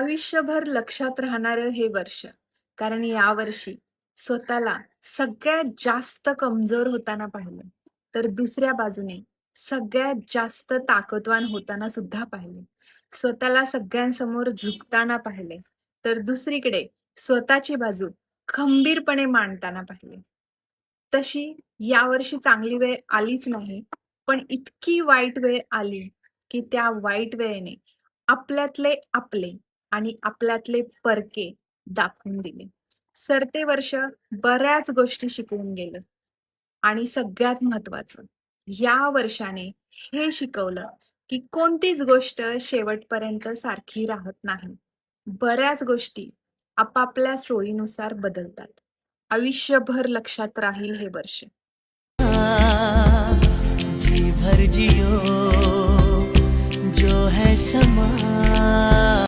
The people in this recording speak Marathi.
आयुष्यभर लक्षात राहणारं हे वर्ष. कारण यावर्षी स्वतःला सगळ्यात जास्त कमजोर होताना पाहिलं. तर दुसऱ्या बाजूने सगळ्यात जास्त ताकदवान होताना सुद्धा पाहिले. स्वतःला सगळ्यांसमोर झुकताना पाहिले. तर दुसरीकडे स्वतःची बाजू खंबीरपणे मांडताना पाहिले. तशी यावर्षी चांगली वेळ आलीच नाही. पण इतकी वाईट वेळ आली, की त्या वाईट वेळेने आपल्यातले आपले आणि आपल्यातले परके दाखवून दिले. सरते वर्ष बऱ्याच गोष्टी शिकवून गेलं आणि सगळ्यात महत्वाचं, या वर्षाने हे शिकवलं, की कोणतीच गोष्ट शेवटपर्यंत सारखी राहत नाही. बऱ्याच गोष्टी आपापल्या सोयीनुसार बदलतात. आयुष्यभर लक्षात राहील हे वर्ष. जी भर जियो जो है समा